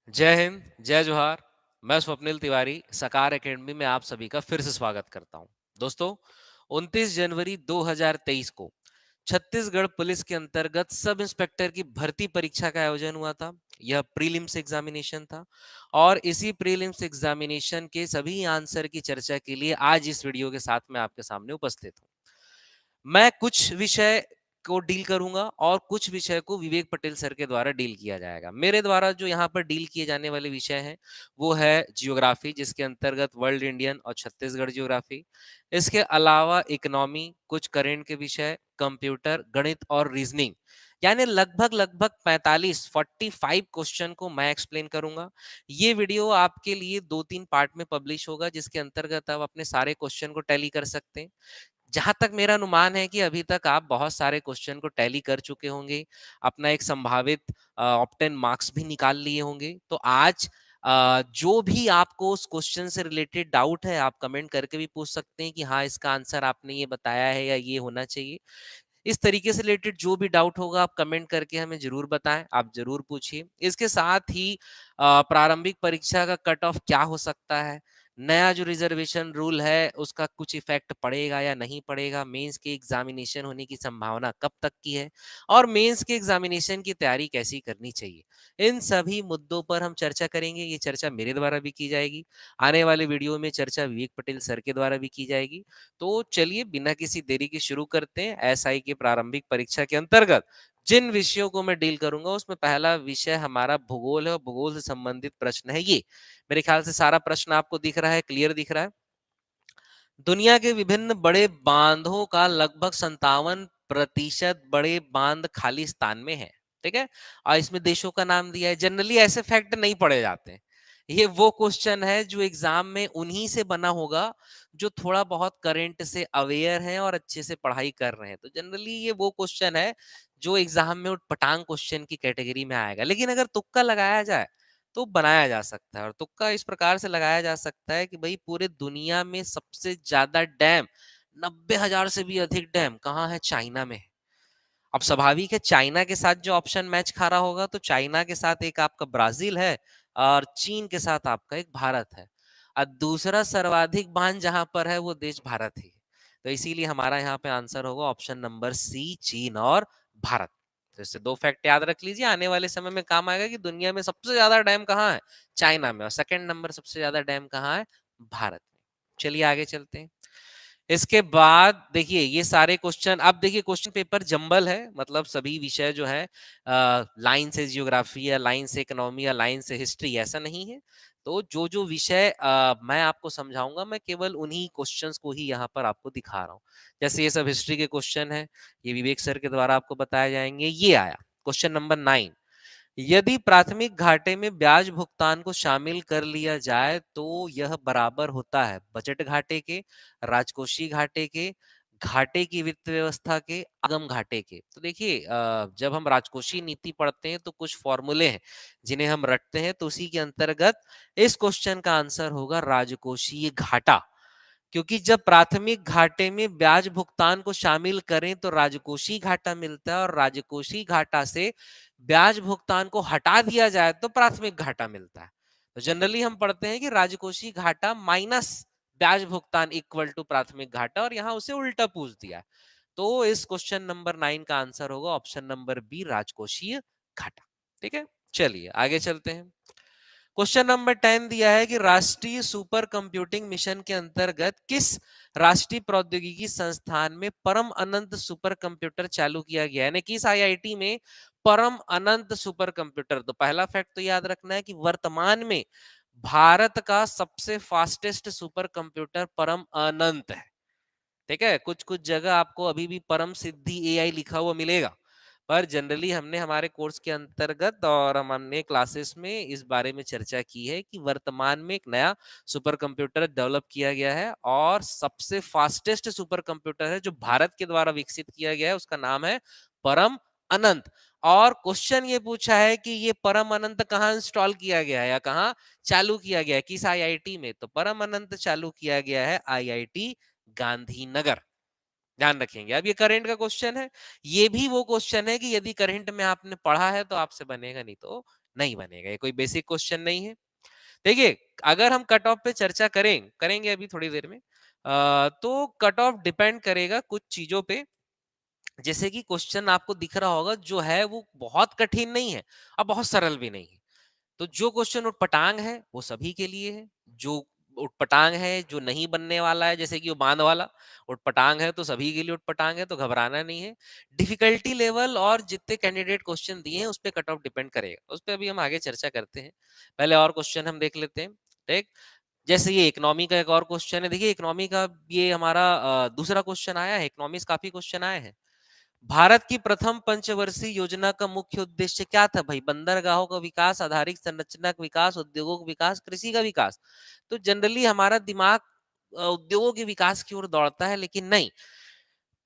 जय हिंद, जय जोहार। मैं स्वप्निल तिवारी सकार एकेडमी में आप सभी का फिर से स्वागत करता हूं। दोस्तों, 29 जनवरी 2023 को छत्तीसगढ़ पुलिस के अंतर्गत सब इंस्पेक्टर की भर्ती परीक्षा का आयोजन हुआ था। यह प्रीलिम्स एग्जामिनेशन था और इसी प्रीलिम्स एग्जामिनेशन के सभी आंसर की चर्चा के लिए आज इस वीडियो के साथ मैं आपके सामने उपस्थित हूं। मैं कुछ विषय को डील करूंगा और कुछ विषय को विवेक पटेल सर के द्वारा डील किया जाएगा। मेरे द्वारा जो यहाँ पर डील किए जाने वाले विषय हैं वो है जियोग्राफी, जिसके अंतर्गत वर्ल्ड इंडियन और छत्तीसगढ़ जियोग्राफी। इसके अलावा इकोनॉमी, कुछ करेंट के विषय, कंप्यूटर, गणित और रीजनिंग, यानी लगभग लगभग 45 क्वेश्चन को मैं एक्सप्लेन करूंगा। ये वीडियो आपके लिए 2-3 पार्ट में पब्लिश होगा, जिसके अंतर्गत आप अपने सारे क्वेश्चन को टैली कर सकते हैं। जहां तक मेरा अनुमान है कि अभी तक आप बहुत सारे क्वेश्चन को टैली कर चुके होंगे, अपना एक संभावित ऑप्टेन मार्क्स भी निकाल लिए होंगे। तो आज जो भी आपको उस क्वेश्चन से रिलेटेड डाउट है, आप कमेंट करके भी पूछ सकते हैं कि हाँ, इसका आंसर आपने ये बताया है या ये होना चाहिए। इस तरीके से रिलेटेड जो भी डाउट होगा आप कमेंट करके हमें जरूर बताएं, आप जरूर पूछिए। इसके साथ ही प्रारंभिक परीक्षा का कट ऑफ क्या हो सकता है, नया जो रिजर्वेशन रूल है उसका कुछ इफेक्ट पड़ेगा या नहीं पड़ेगा, मेंस के एग्जामिनेशन होने की संभावना कब तक की है और मेंस के एग्जामिनेशन की तैयारी कैसी करनी चाहिए, इन सभी मुद्दों पर हम चर्चा करेंगे। ये चर्चा मेरे द्वारा भी की जाएगी, आने वाले वीडियो में चर्चा विवेक पटेल सर के द्वारा भी की जाएगी। तो चलिए बिना किसी देरी के शुरू करते हैं। एसआई की प्रारंभिक परीक्षा के अंतर्गत जिन विषयों को मैं डील करूंगा उसमें पहला विषय हमारा भूगोल है और भूगोल से संबंधित प्रश्न है ये। मेरे ख्याल से सारा प्रश्न आपको दिख रहा है, क्लियर दिख रहा है। दुनिया के विभिन्न बड़े बांधों का लगभग 57% बड़े बांध खालिस्तान में है। ठीक है, और इसमें देशों का नाम दिया है। जनरली ऐसे फैक्ट नहीं पढ़े जाते हैं। ये वो क्वेश्चन है जो एग्जाम में उन्हीं से बना होगा जो थोड़ा बहुत करंट से अवेयर हैं और अच्छे से पढ़ाई कर रहे हैं। तो जनरली ये वो क्वेश्चन है जो एग्जाम में उटपटांग क्वेश्चन की कैटेगरी में आएगा। लेकिन अगर तुक्का लगाया जाए तो बनाया जा सकता है, और तुक्का इस प्रकार से लगाया जा सकता है कि भाई पूरे दुनिया में सबसे ज्यादा डैम, 90,000 से भी अधिक डैम कहाँ है? चाइना में है। अब स्वाभाविक है चाइना के साथ जो ऑप्शन मैच खा रहा होगा, तो चाइना के साथ एक आपका ब्राजील है और चीन के साथ आपका एक भारत है, और दूसरा सर्वाधिक बांध जहां पर है वो देश भारत ही है। तो इसीलिए हमारा यहाँ पे आंसर होगा ऑप्शन नंबर सी, चीन और भारत। तो इससे दो फैक्ट याद रख लीजिए, आने वाले समय में काम आएगा कि दुनिया में सबसे ज्यादा डैम कहाँ है? चाइना में, और सेकंड नंबर सबसे ज्यादा डैम कहाँ है? भारत में। चलिए आगे चलते हैं। इसके बाद देखिए ये सारे क्वेश्चन, अब देखिए क्वेश्चन पेपर जंबल है, मतलब सभी विषय जो है लाइन से जियोग्राफी या लाइन से इकोनॉमी या लाइन से हिस्ट्री ऐसा नहीं है। तो जो जो विषय मैं आपको समझाऊंगा, मैं केवल उन्हीं क्वेश्चंस को ही यहाँ पर आपको दिखा रहा हूँ। जैसे ये सब हिस्ट्री के क्वेश्चन है, ये विवेक सर के द्वारा आपको बताए जाएंगे। ये आया क्वेश्चन नंबर 9, यदि प्राथमिक घाटे में ब्याज भुगतान को शामिल कर लिया जाए तो यह बराबर होता है बजट घाटे के, राजकोषीय घाटे के, घाटे की वित्त व्यवस्था के, आगम घाटे के। तो देखिए जब हम राजकोषीय नीति पढ़ते हैं तो कुछ फॉर्मूले हैं जिन्हें हम रटते हैं, तो उसी के अंतर्गत इस क्वेश्चन का आंसर होगा राजकोषीय घाटा। क्योंकि जब प्राथमिक घाटे में ब्याज भुगतान को शामिल करें तो राजकोषीय घाटा मिलता है, और राजकोषीय घाटा से ब्याज भुगतान को हटा दिया जाए तो प्राथमिक घाटा मिलता है। तो जनरली हम पढ़ते हैं कि राजकोषीय घाटा माइनस ब्याज भुगतान इक्वल टू प्राथमिक घाटा, और यहां उसे उल्टा पूछ दिया। तो इस क्वेश्चन नंबर 9 का आंसर होगा ऑप्शन नंबर बी, राजकोषीय घाटा। ठीक है, चलिए आगे चलते हैं। क्वेश्चन नंबर 10 दिया है कि राष्ट्रीय सुपर कंप्यूटिंग मिशन के अंतर्गत किस राष्ट्रीय प्रौद्योगिकी संस्थान में परम अनंत सुपर कंप्यूटर चालू किया गया है, यानी किस आईआईटी में परम अनंत सुपर कंप्यूटर। तो पहला फैक्ट तो याद रखना है कि वर्तमान में भारत का सबसे फास्टेस्ट सुपर कंप्यूटर परम अनंत है। ठीक है, कुछ कुछ जगह आपको अभी भी परम सिद्धि एआई लिखा हुआ मिलेगा, पर जनरली हमने हमारे कोर्स के अंतर्गत और हमने क्लासेस में इस बारे में चर्चा की है कि वर्तमान में एक नया सुपर कंप्यूटर डेवलप किया गया है, और सबसे फास्टेस्ट सुपर कंप्यूटर है जो भारत के द्वारा विकसित किया गया है, उसका नाम है परम अनंत। और क्वेश्चन ये पूछा है कि ये परम अनंत कहाँ इंस्टॉल किया गया है या कहाँ चालू किया गया है, किस आईआईटी में? तो परम अनंत चालू किया गया है आईआईटी गांधीनगर। ध्यान रखेंगे। अब ये करंट का क्वेश्चन है, ये भी वो क्वेश्चन है कि यदि करंट में आपने पढ़ा है तो आपसे बनेगा, नहीं तो नहीं बनेगा। ये कोई बेसिक क्वेश्चन नहीं है। देखिए, अगर हम कट ऑफ पे चर्चा करेंगे अभी थोड़ी देर में, तो कट ऑफ डिपेंड करेगा कुछ चीजों पे। जैसे कि क्वेश्चन आपको दिख रहा होगा, जो है वो बहुत कठिन नहीं है और बहुत सरल भी नहीं है। तो जो क्वेश्चन उटपटांग है वो सभी के लिए है। जो उटपटांग है, जो नहीं बनने वाला है, जैसे कि वो बांध वाला उटपटांग है, तो सभी के लिए उटपटांग है, तो घबराना नहीं है। डिफिकल्टी लेवल और जितने कैंडिडेट क्वेश्चन दिए हैं उस पे कट ऑफ डिपेंड करेगा, उस पे अभी हम आगे चर्चा करते हैं। पहले और क्वेश्चन हम देख लेते हैं। ठीक, जैसे ये इकोनॉमी का एक और क्वेश्चन है। देखिए, इकोनॉमी का ये हमारा दूसरा क्वेश्चन आया है। इकोनॉमिक्स काफी क्वेश्चन आए हैं। भारत की प्रथम पंचवर्षीय योजना का मुख्य उद्देश्य क्या था भाई? बंदरगाहों का विकास, आधारिक संरचना का विकास, उद्योगों का विकास, कृषि का विकास। तो जनरली हमारा दिमाग उद्योगों के विकास की ओर दौड़ता है, लेकिन नहीं।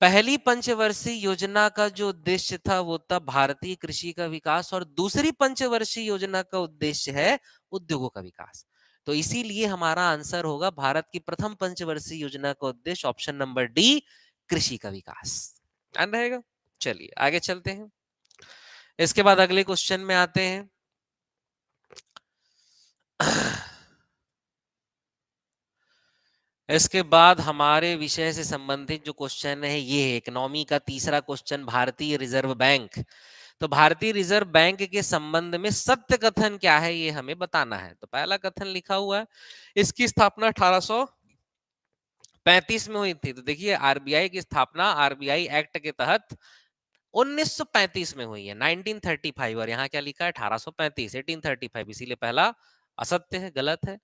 पहली पंचवर्षीय योजना का जो उद्देश्य था वो था भारतीय कृषि का विकास, और दूसरी पंचवर्षीय योजना का उद्देश्य है उद्योगों का विकास। तो इसीलिए हमारा आंसर होगा भारत की प्रथम पंचवर्षीय योजना का उद्देश्य ऑप्शन नंबर डी, कृषि का विकास। ध्यान रहेगा। चलिए आगे चलते हैं। इसके बाद अगले क्वेश्चन में आते हैं। इसके बाद हमारे विषय से संबंधित जो क्वेश्चन है ये है इकोनॉमी का तीसरा क्वेश्चन, भारतीय रिजर्व बैंक। तो भारतीय रिजर्व बैंक के संबंध में सत्य कथन क्या है ये हमें बताना है। तो पहला कथन लिखा हुआ है, इसकी स्थापना 1835 में हुई थी। तो देखिए, आरबीआई की स्थापना आरबीआई एक्ट के तहत 1935 में हुई है, 1935। और यहाँ क्या लिखा है? 1835, 1835, इसीलिए पहला असत्य है, गलत है।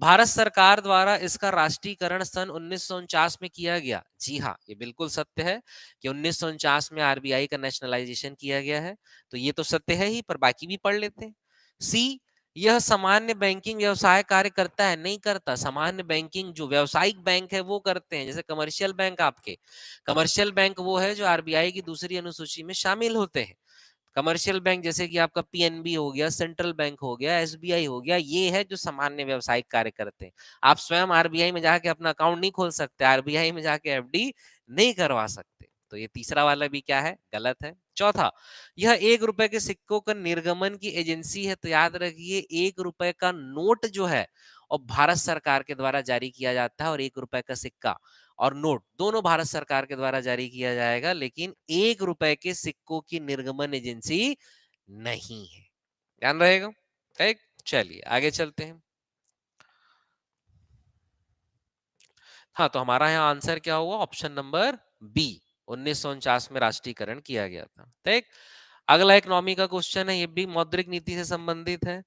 भारत सरकार द्वारा इसका राष्ट्रीयकरण सन 1949 में किया गया। जी हाँ, ये बिल्कुल सत्य है कि 1949 में आरबीआई का नेशनलाइजेशन किया गया है। तो ये तो सत्य है ही, पर बाकी भी पढ़ लेते हैं। सी, यह सामान्य बैंकिंग व्यवसाय कार्य करता है? नहीं करता। सामान्य बैंकिंग जो व्यावसायिक बैंक है वो करते हैं, जैसे कमर्शियल बैंक। आपके कमर्शियल बैंक वो है जो आरबीआई की दूसरी अनुसूची में शामिल होते हैं। कमर्शियल बैंक जैसे कि आपका पीएनबी हो गया, सेंट्रल बैंक हो गया, एसबीआई हो गया, ये है जो सामान्य व्यावसायिक कार्य करते हैं। आप स्वयं आरबीआई में जाके अपना अकाउंट नहीं खोल सकते, आरबीआई में जाके एफडी नहीं करवा सकते। तो ये तीसरा वाला भी क्या है? गलत है। चौथा, यह 1 रुपए के सिक्कों का निर्गमन की एजेंसी है। तो याद रखिए, 1 रुपए का नोट जो है और भारत सरकार के द्वारा जारी किया जाता है, और 1 रुपए का सिक्का और नोट दोनों भारत सरकार के द्वारा जारी किया जाएगा, लेकिन 1 रुपए के सिक्कों की निर्गमन एजेंसी नहीं है। ध्यान रहेगा। ठीक, चलिए आगे चलते हैं। हाँ, तो हमारा यहाँ आंसर क्या हुआ? ऑप्शन नंबर बी, 1949 में राष्ट्रीयकरण किया गया था। ठीक, अगला इकोनॉमी का क्वेश्चन है, ये भी मौद्रिक नीति से संबंधित है।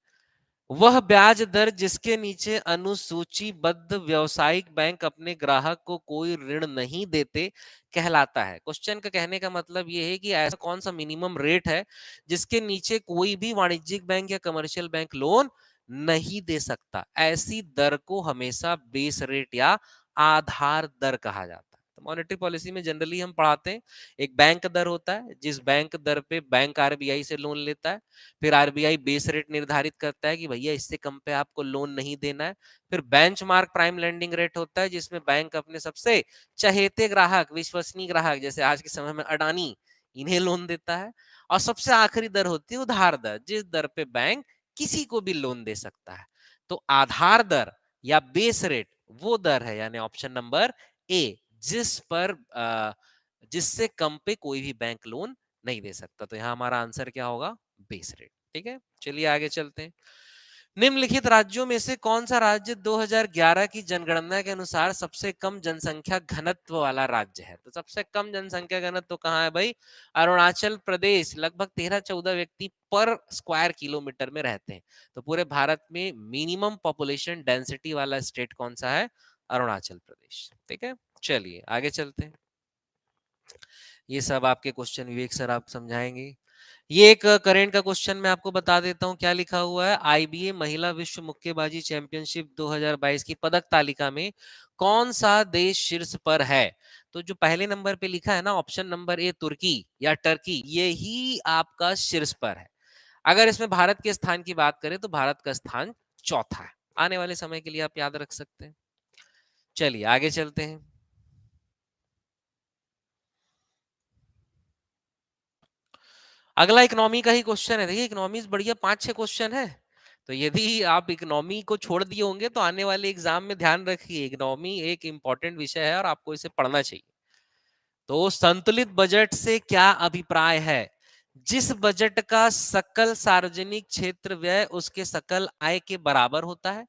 वह ब्याज दर जिसके नीचे अनुसूचीबद्ध व्यावसायिक बैंक अपने ग्राहक को कोई ऋण नहीं देते कहलाता है। क्वेश्चन का कहने का मतलब यह है कि ऐसा कौन सा मिनिमम रेट है जिसके नीचे कोई भी वाणिज्यिक बैंक या कमर्शियल बैंक लोन नहीं दे सकता। ऐसी दर को हमेशा बेस रेट या आधार दर कहा जाता है। तो मॉनेटरी पॉलिसी में जनरली हम पढ़ाते हैं, एक बैंक दर होता है, जिस बैंक दर पे बैंक आरबीआई से लोन लेता है। फिर आरबीआई बेस रेट निर्धारित करता है कि भैया इससे कम पे आपको लोन नहीं देना है। फिर बेंचमार्क प्राइम लेंडिंग रेट होता है, जिसमें बैंक अपने सबसे चहेते ग्राहक, विश्वसनीय ग्राहक, जैसे आज के समय में अडानी, इन्हें लोन देता है। और सबसे आखिरी दर होती है उधार दर, जिस दर पे बैंक किसी को भी लोन दे सकता है। तो आधार दर या बेस रेट वो दर है, यानी ऑप्शन नंबर ए, जिस पर जिससे कम पे कोई भी बैंक लोन नहीं दे सकता। तो यहाँ हमारा आंसर क्या होगा? Base rate. ठीक है, चलिए आगे चलते हैं। निम्नलिखित राज्यों में से कौन सा राज्य 2011 की जनगणना के अनुसार सबसे कम जनसंख्या घनत्व वाला राज्य है? तो सबसे कम जनसंख्या घनत्व कहाँ है भाई? अरुणाचल प्रदेश। लगभग 13-14 व्यक्ति पर स्क्वायर किलोमीटर में रहते हैं। तो पूरे भारत में मिनिमम पॉपुलेशन डेंसिटी वाला स्टेट कौन सा है? अरुणाचल प्रदेश। ठीक है, चलिए आगे चलते हैं। ये सब आपके क्वेश्चन विवेक सर आप समझाएंगे। ये एक करेंट का क्वेश्चन मैं आपको बता देता हूँ, क्या लिखा हुआ है। आईबीए महिला विश्व मुक्केबाजी चैंपियनशिप 2022 की पदक तालिका में कौन सा देश शीर्ष पर है? तो जो पहले नंबर पे लिखा है ना, ऑप्शन नंबर ए, तुर्की या टर्की, ये ही आपका शीर्ष पर है। अगर इसमें भारत के स्थान की बात करें तो भारत का स्थान चौथा है। आने वाले समय के लिए आप याद रख सकते हैं। चलिए आगे चलते हैं। अगला इकोनॉमी का ही क्वेश्चन है। देखिए इकोनॉमीज बढ़िया 5-6 क्वेश्चन है। तो यदि आप इकोनॉमी को छोड़ दिए होंगे तो आने वाले एग्जाम में ध्यान रखिए, इकोनॉमी एक इंपॉर्टेंट विषय है और आपको इसे पढ़ना चाहिए। तो संतुलित बजट से क्या अभिप्राय है? जिस बजट का सकल सार्वजनिक क्षेत्र व्यय उसके सकल आय के बराबर होता है,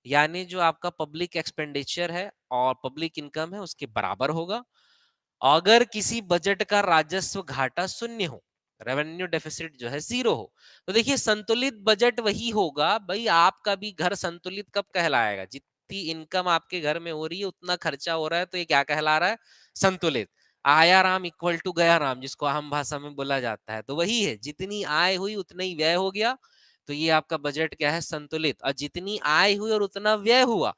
यानी जो आपका पब्लिक एक्सपेंडिचर है और पब्लिक इनकम है उसके बराबर होगा। अगर किसी बजट का राजस्व घाटा शून्य हो, रेवेन्यू डेफिसिट जो है जीरो हो, तो देखिए संतुलित बजट वही होगा। भाई आपका भी घर संतुलित कब कहलाएगा? जितनी इनकम आपके घर में हो रही है उतना खर्चा हो रहा है, तो ये क्या कहला रहा है? संतुलित। आया राम इक्वल टू गया राम, जिसको आम भाषा में बोला जाता है, तो वही है, जितनी आय हुई उतना ही व्यय हो गया। तो ये आपका बजट क्या है? संतुलित। और जितनी आय हुई और उतना व्यय हुआ,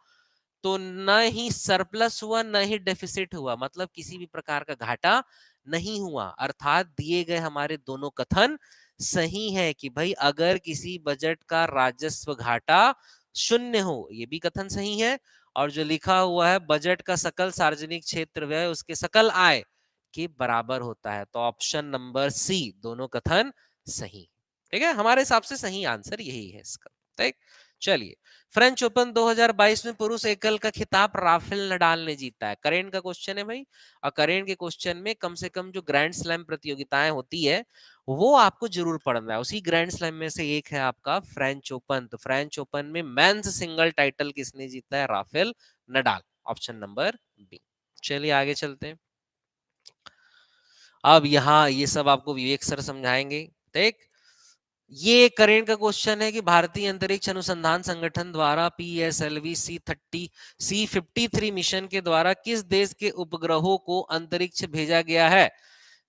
तो न ही सरप्लस हुआ न ही डेफिसिट हुआ, मतलब किसी भी प्रकार का घाटा नहीं हुआ। अर्थात दिए गए हमारे दोनों कथन सही है कि भाई अगर किसी बजट का राजस्व घाटा शून्य हो, ये भी कथन सही है। और जो लिखा हुआ है बजट का सकल सार्वजनिक क्षेत्र व्यय उसके सकल आय के बराबर होता है, तो ऑप्शन नंबर सी दोनों कथन सही। ठीक है, हमारे हिसाब से सही आंसर यही है इसका। ठीक, चलिए। फ्रेंच ओपन 2022 में पुरुष एकल का खिताब राफेल नडाल ने जीता है। करेंट का क्वेश्चन है भाई, और करेंट के क्वेश्चन में कम से कम जो ग्रैंड स्लैम प्रतियोगिताएं होती है वो आपको जरूर पढ़ना है। उसी ग्रैंड स्लैम में से एक है आपका फ्रेंच ओपन। तो फ्रेंच ओपन में मेंस सिंगल टाइटल किसने जीता है? Rafael Nadal. Option number B. चलिए आगे चलते हैं। अब यहाँ ये सब आपको विवेक सर समझाएंगे। ठीक, ये करेंट का क्वेश्चन है कि भारतीय अंतरिक्ष अनुसंधान संगठन द्वारा PSLV C53 मिशन के द्वारा किस देश के उपग्रहों को अंतरिक्ष भेजा गया है?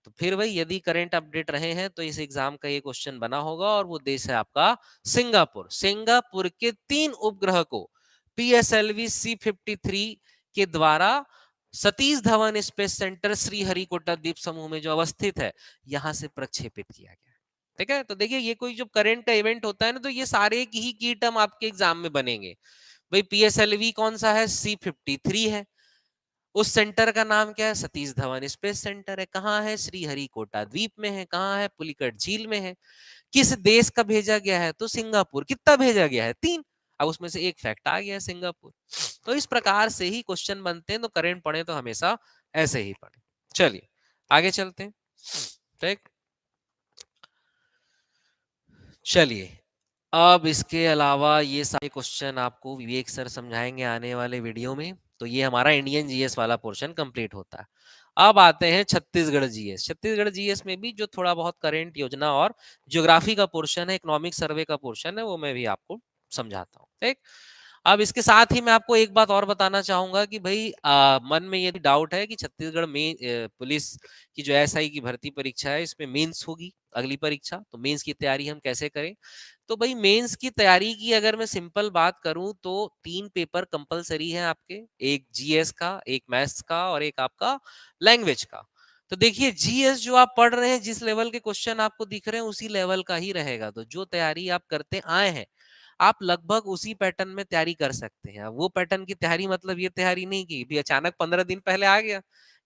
तो फिर भाई यदि करंट अपडेट रहे हैं तो इस एग्जाम का ये क्वेश्चन बना होगा, और वो देश है आपका सिंगापुर। सिंगापुर के 3 उपग्रह को PSLV C53 के द्वारा सतीश धवन स्पेस सेंटर श्रीहरिकोटा द्वीप समूह में जो अवस्थित है यहां से प्रक्षेपित किया गया। ठीक है, तो देखिए ये कोई जो करंट का इवेंट होता है ना, तो ये सारे की टर्म आपके एग्जाम में बनेंगे। भाई PSLV कौन सा है? C53 है। उस सेंटर का नाम क्या है? सतीश धवन स्पेस सेंटर है। कहाँ है? श्रीहरिकोटा द्वीप में है। कहाँ है? पुलिकट झील में है। किस देश का भेजा गया है? तो सिंगापुर। कितना भेजा गया है? 3। अब उसमें से एक फैक्ट आ गया है सिंगापुर। तो इस प्रकार से ही क्वेश्चन बनते हैं, तो करंट पढ़े तो हमेशा ऐसे ही पढ़े। चलिए आगे चलते हैं। ठीक, चलिए अब इसके अलावा ये सारे क्वेश्चन आपको विवेक सर समझाएंगे आने वाले वीडियो में। तो ये हमारा इंडियन जीएस वाला पोर्शन कंप्लीट होता है। अब आते हैं छत्तीसगढ़ जीएस। छत्तीसगढ़ जीएस में भी जो थोड़ा बहुत करंट, योजना और ज्योग्राफी का पोर्शन है, इकोनॉमिक सर्वे का पोर्शन है, वो मैं भी आपको समझाता हूँ। ठीक, अब इसके साथ ही मैं आपको एक बात और बताना चाहूंगा कि भाई मन में ये डाउट है कि छत्तीसगढ़ में पुलिस की जो एसआई की भर्ती परीक्षा है इसमें मेंस होगी अगली परीक्षा, तो मेंस की तैयारी हम कैसे करें? तो भाई मेंस की तैयारी की अगर मैं सिंपल बात करूं तो 3 पेपर कंपलसरी है आपके, एक जीएस का, एक मैथ्स का और एक आपका लैंग्वेज का। तो देखिए जीएस जो आप पढ़ रहे हैं, जिस लेवल के क्वेश्चन आपको दिख रहे हैं उसी लेवल का ही रहेगा। तो जो तैयारी आप करते आए हैं आप लगभग उसी पैटर्न में तैयारी कर सकते हैं। वो पैटर्न की तैयारी मतलब ये तैयारी नहीं की भी अचानक 15 दिन पहले आ गया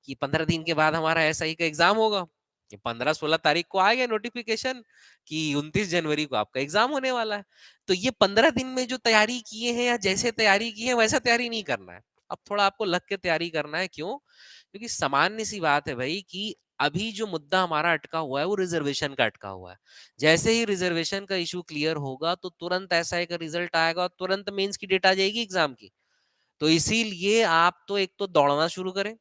कि 15 दिन के बाद हमारा एसआई का एग्जाम होगा। ये 15-16 तारीख को आ गया नोटिफिकेशन कि 29 जनवरी को आपका एग्जाम होने वाला है। तो ये 15 दिन में जो तैयारी किए हैं या जैसे तैयारी की है वैसा तैयारी नहीं करना है। अब थोड़ा आपको लग के तैयारी करना है। क्यों? क्योंकि सामान्य सी बात है भाई कि अभी जो मुद्दा हमारा अटका हुआ है वो रिजर्वेशन का अटका हुआ है। जैसे ही रिजर्वेशन का इशू क्लियर होगा तो तुरंत एसआई का रिजल्ट आएगा और तुरंत मेंस की डेट आ जाएगी एग्जाम की। तो इसीलिए आप तो एक तो दौड़ना शुरू करें,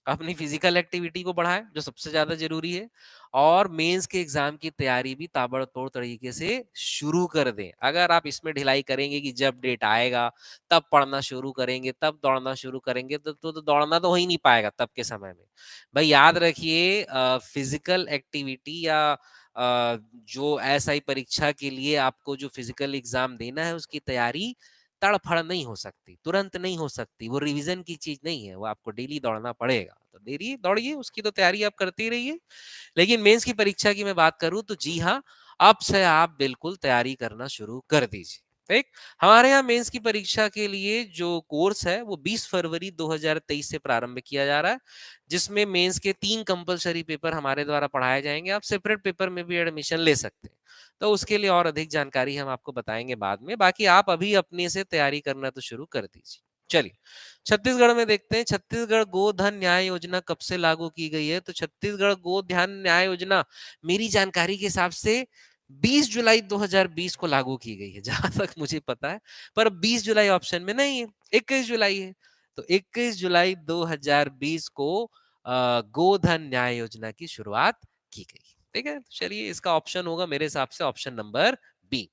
अपनी फिजिकल एक्टिविटी को बढ़ाएं जो सबसे ज्यादा जरूरी है, और मेंस के एग्जाम की तैयारी भी ताबड़तोड़ तरीके से शुरू कर दें। अगर आप इसमें ढिलाई करेंगे कि जब डेट आएगा तब पढ़ना शुरू करेंगे तब दौड़ना शुरू करेंगे तो दौड़ना तो हो ही नहीं पाएगा तब के समय में। भाई याद रखिए फिजिकल एक्टिविटी या जो एसआई परीक्षा के लिए आपको जो फिजिकल एग्जाम देना है उसकी तैयारी तड़फड़ नहीं हो सकती, तुरंत नहीं हो सकती। वो रिवीजन की चीज नहीं है, वो आपको डेली दौड़ना पड़ेगा। तो डेली दौड़िए, उसकी तो तैयारी आप करते ही रहिए। लेकिन मेंस की परीक्षा की मैं बात करूं तो जी हाँ, अब से आप बिल्कुल तैयारी करना शुरू कर दीजिए। ठीक। हमारे यहाँ मेंस की परीक्षा के लिए जो कोर्स है वो 20 फरवरी 2023 से प्रारंभ किया जा रहा है, जिसमें मेंस के 3 कंपल्सरी पेपर हमारे द्वारा पढ़ाए जाएंगे। आप सेपरेट पेपर में भी एडमिशन ले सकते हैं। तो उसके लिए और अधिक जानकारी हम आपको बताएंगे बाद में। बाकी आप अभी अपने से तैयारी करना तो शुरू कर दीजिए। चलिए, छत्तीसगढ़ में देखते हैं, छत्तीसगढ़ गोधन न्याय योजना कब से लागू की गई है? तो छत्तीसगढ़ गोधन न्याय योजना मेरी जानकारी के हिसाब से 20 जुलाई 2020 को लागू की गई है, जहां तक मुझे पता है। पर 20 जुलाई ऑप्शन में नहीं है, 21 जुलाई है। तो 21 जुलाई 2020 को गोधन न्याय योजना की शुरुआत की गई। ठीक है, तो चलिए इसका ऑप्शन होगा मेरे हिसाब से option number B.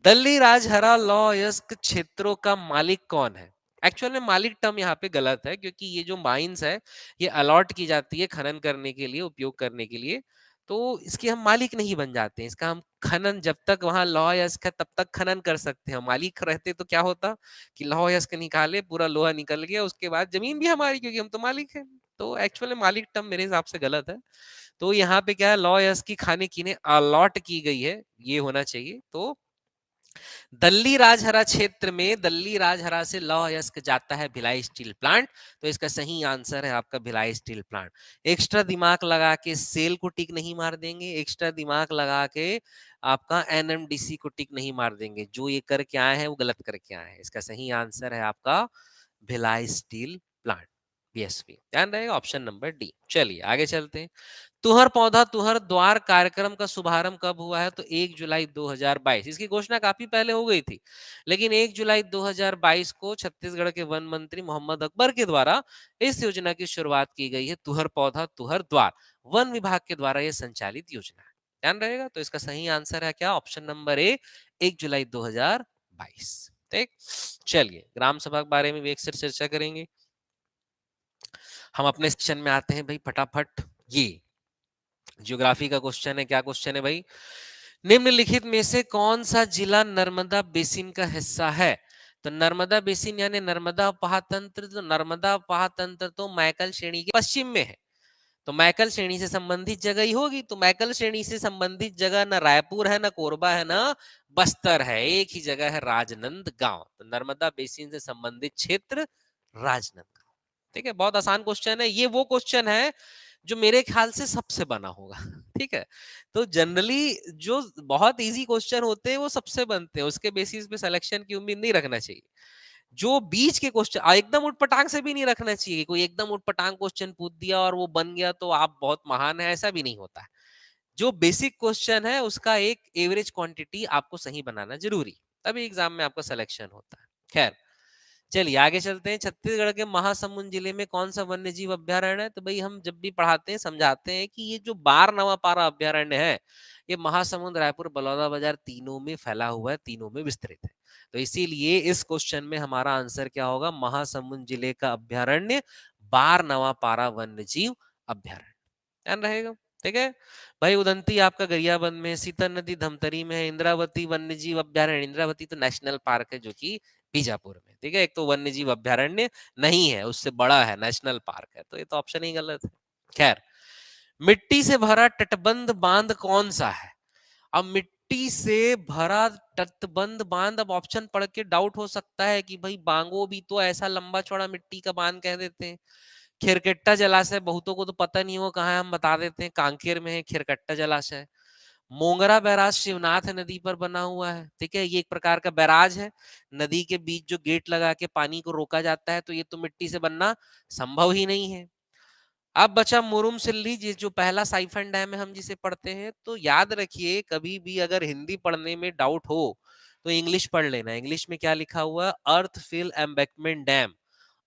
Dalli Rajhara लॉ अयस्क क्षेत्रों का मालिक कौन है? एक्चुअल में मालिक टर्म यहाँ पे गलत है, क्योंकि ये जो माइंस है ये अलॉट की जाती है खनन करने के लिए, उपयोग करने के लिए। तो इसके हम मालिक नहीं बन जाते हैं, इसका हम खनन, जब तक वहां लौह अयस्क है तब तक खनन कर सकते हैं। मालिक रहते तो क्या होता कि लौह अयस्क निकाले, पूरा लोहा निकल गया, उसके बाद जमीन भी हमारी, क्योंकि हम तो मालिक हैं। तो एक्चुअली मालिक टर्म मेरे हिसाब से गलत है। तो यहाँ पे क्या है, लौह अयस्क की खाने कीने अलॉट की गई है, ये होना चाहिए। तो दल्ली राजहरा क्षेत्र में, दल्ली राजहरा से लौह अयस्क जाता है भिलाई स्टील प्लांट। तो इसका सही आंसर है आपका भिलाई स्टील प्लांट। एक्स्ट्रा दिमाग लगा के सेल को टिक नहीं मार देंगे, एक्स्ट्रा दिमाग लगा के आपका एनएमडीसी को टिक नहीं मार देंगे। जो ये करके आए हैं वो गलत करके आए हैं। इसका सही आंसर है आपका भिलाई स्टील प्लांट, बीएसपी। ध्यान रहेगा ऑप्शन नंबर डी। चलिए आगे चलते हैं। तुहर पौधा तुहर द्वार कार्यक्रम का शुभारंभ कब हुआ है? तो 1 जुलाई 2022। इसकी घोषणा काफी पहले हो गई थी, लेकिन 1 जुलाई 2022 को छत्तीसगढ़ के वन मंत्री मोहम्मद अकबर के द्वारा इस योजना की शुरुआत की गई है। तुहर पौधा तुहर द्वार वन विभाग के द्वारा यह संचालित योजना है। ध्यान रहेगा। तो इसका सही आंसर है क्या? ऑप्शन नंबर ए, 1 जुलाई 2022। ठीक। चलिए, ग्राम सभा के बारे में भी एक से चर्चा करेंगे। हम अपने सेक्शन में आते हैं भाई फटाफट। ये ज्योग्राफी का क्वेश्चन है। क्या क्वेश्चन है भाई? निम्नलिखित में से कौन सा जिला नर्मदा बेसिन का हिस्सा है? तो नर्मदा बेसिन यानी नर्मदा उपमहातंत्र, तो नर्मदा उपमहातंत्र तो मैकल श्रेणी के पश्चिम में है। तो मैकल श्रेणी से संबंधित जगह ही होगी। तो मैकल श्रेणी से संबंधित जगह न रायपुर है, न कोरबा है, न बस्तर है। एक ही जगह है, राजनांदगांव। तो नर्मदा बेसिन से संबंधित क्षेत्र राजनांदगांव। ठीक है, बहुत आसान क्वेश्चन है। ये वो क्वेश्चन है जो मेरे ख्याल से सबसे बना होगा। ठीक है, तो जनरली जो बहुत इजी क्वेश्चन होते हैं वो सबसे बनते हैं, उसके बेसिस पे सिलेक्शन की उम्मीद नहीं रखना चाहिए। जो बीच के क्वेश्चन एकदम उटपटांग से भी नहीं रखना चाहिए। कोई एकदम उटपटांग क्वेश्चन पूछ दिया और वो बन गया तो आप बहुत महान है, ऐसा भी नहीं होता है। जो बेसिक क्वेश्चन है उसका एक एवरेज क्वांटिटी आपको सही बनाना जरूरी, तभी एग्जाम में आपका सिलेक्शन होता है। खैर, चलिए आगे चलते हैं। छत्तीसगढ़ के महासमुंद जिले में कौन सा वन्य जीव अभ्यारण्य है? तो भाई हम जब भी पढ़ाते हैं समझाते हैं कि ये जो बार नवापारा अभ्यारण्य है, ये महासमुंद, रायपुर, बलौदाबाजार तीनों में फैला हुआ है, तीनों में विस्तृत है। तो इसीलिए इस क्वेश्चन में हमारा आंसर क्या होगा? महासमुंद जिले का अभ्यारण्य बार नवापारा वन्य जीव अभ्यारण्य। ध्यान रहेगा। ठीक है भाई। उदंती आपका गरियाबंद में है, सीता नदी धमतरी में है, इंद्रावती वन्य जीव अभ्यारण्य, इंद्रावती तो नेशनल पार्क है जो कि बीजापुर में। ठीक है, एक तो वन्य जीव अभ्यारण्य नहीं है, उससे बड़ा है, नेशनल पार्क है। तो ये तो ऑप्शन ही गलत है। खैर, मिट्टी से भरा तटबंध बांध कौन सा है? अब मिट्टी से भरा तटबंध बांध, अब ऑप्शन पढ़ के डाउट हो सकता है कि भाई बांगो भी तो ऐसा लंबा चौड़ा मिट्टी का बांध कह देते हैं। खिरकट्टा जलाशय बहुतों को तो पता नहीं हो कहाँ है, हम बता देते हैं, कांकेर में है खिरकट्टा जलाशय। मोंगरा बैराज शिवनाथ नदी पर बना हुआ है। ठीक है, ये एक प्रकार का बैराज है। नदी के बीच जो गेट लगा के पानी को रोका जाता है, तो ये तो मिट्टी से बनना संभव ही नहीं है। अब बचा मुरुम सिल्ली, जो पहला साइफन डैम है हम जिसे पढ़ते हैं। तो याद रखिए, कभी भी अगर हिंदी पढ़ने में डाउट हो तो इंग्लिश पढ़ लेना। इंग्लिश में क्या लिखा हुआ है? अर्थ फिल एम्बैकमेंट डैम।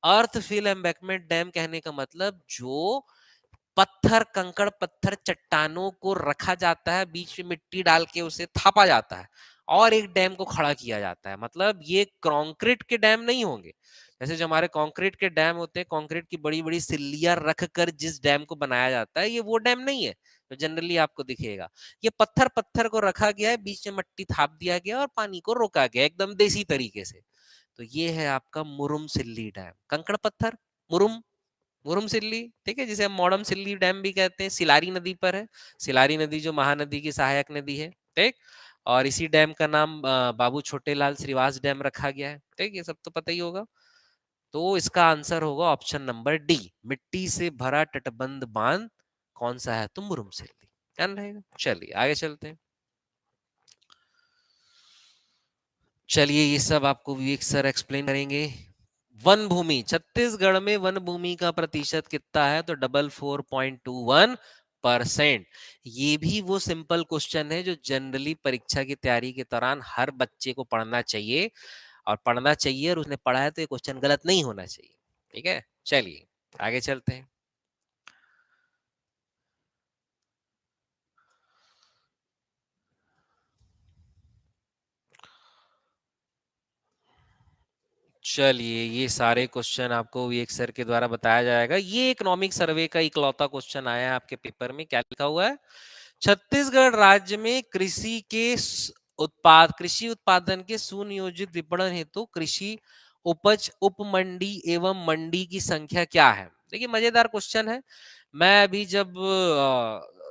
अर्थ फिल एम्बैकमेंट डैम कहने का मतलब जो पत्थर, कंकड़ पत्थर, चट्टानों को रखा जाता है, बीच में मिट्टी डाल के उसे थापा जाता है और एक डैम को खड़ा किया जाता है। मतलब ये कंक्रीट के डैम नहीं होंगे। जैसे जो हमारे कंक्रीट के डैम होते हैं, कंक्रीट की बड़ी बड़ी सिल्लियां रख कर जिस डैम को बनाया जाता है, ये वो डैम नहीं है तो जनरली आपको दिखेगा। ये पत्थर पत्थर को रखा गया है, बीच में मिट्टी थाप दिया गया और पानी को रोका गया एकदम देसी तरीके से। तो ये है आपका मुरुम सिल्ली डैम। कंकड़ पत्थर, मुरुम, मुरुम सिल्ली। ठीक है, जिसे हम मॉडम सिल्ली डैम भी कहते हैं। सिलारी नदी पर है। सिलारी नदी जो महानदी की सहायक नदी है। ठीक। और इसी डैम का नाम बाबू छोटेलाल श्रीवास डैम रखा गया है। ठीक, ये सब तो पता ही होगा। तो इसका आंसर होगा ऑप्शन नंबर डी, मिट्टी से भरा तटबंध बांध कौन सा है, तो मुरुमसिल्ली ध्यान रहेगा। चलिए आगे चलते हैं। चलिए ये सब आपको विवेक सर एक्सप्लेन करेंगे। वन भूमि, छत्तीसगढ़ में वन भूमि का प्रतिशत कितना है, तो 44.21%। ये भी वो सिंपल क्वेश्चन है जो जनरली परीक्षा की तैयारी के दौरान हर बच्चे को पढ़ना चाहिए, और उसने पढ़ा है तो ये क्वेश्चन गलत नहीं होना चाहिए। ठीक है, चलिए आगे चलते हैं। चलिए ये सारे क्वेश्चन आपको विवेक सर के द्वारा बताया जाएगा। ये इकोनॉमिक सर्वे का इकलौता क्वेश्चन आया है आपके पेपर में। क्या लिखा हुआ है, छत्तीसगढ़ राज्य में कृषि उत्पादन के सुनियोजित विपणन हेतु कृषि उपज उपमंडी एवं मंडी की संख्या क्या है। देखिए मजेदार क्वेश्चन है। मैं अभी जब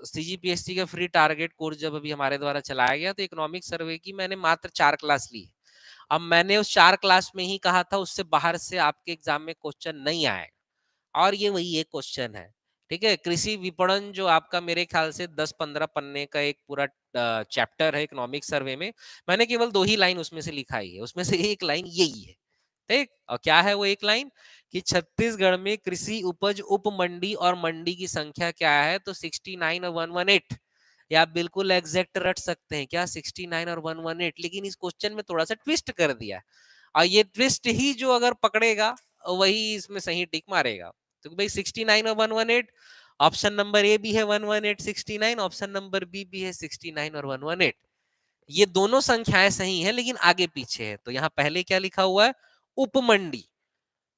सीजीपीएससी का फ्री टारगेट कोर्स जब अभी हमारे द्वारा चलाया गया, तो इकोनॉमिक सर्वे की मैंने मात्र 4 क्लास ली। अब मैंने उस 4 क्लास में ही कहा था उससे बाहर से आपके एग्जाम में क्वेश्चन नहीं आएगा, और ये वही एक क्वेश्चन है। ठीक है, कृषि विपणन जो आपका मेरे ख्याल से 10-15 पन्ने का एक पूरा चैप्टर है इकोनॉमिक सर्वे में, मैंने केवल 2 ही लाइन उसमें से लिखा ही है, उसमें से एक लाइन यही है। ठीक, और क्या है वो एक लाइन, कि छत्तीसगढ़ में कृषि उपज उप मंडी और मंडी की संख्या क्या है, तो 69 और 118। या आप बिल्कुल एग्जैक्ट रट सकते हैं क्या, 69 और 118, लेकिन इस क्वेश्चन में थोड़ा सा ट्विस्ट कर दिया, और ये ट्विस्ट ही जो अगर पकड़ेगा वही इसमें सही टिक मारेगा। तो भाई 69 और 118, ऑप्शन नंबर ए भी है 118 69, ऑप्शन नंबर बी भी है 69 और 118। ये दोनों संख्याएं सही है लेकिन आगे पीछे है। तो यहाँ पहले क्या लिखा हुआ है, उपमंडी,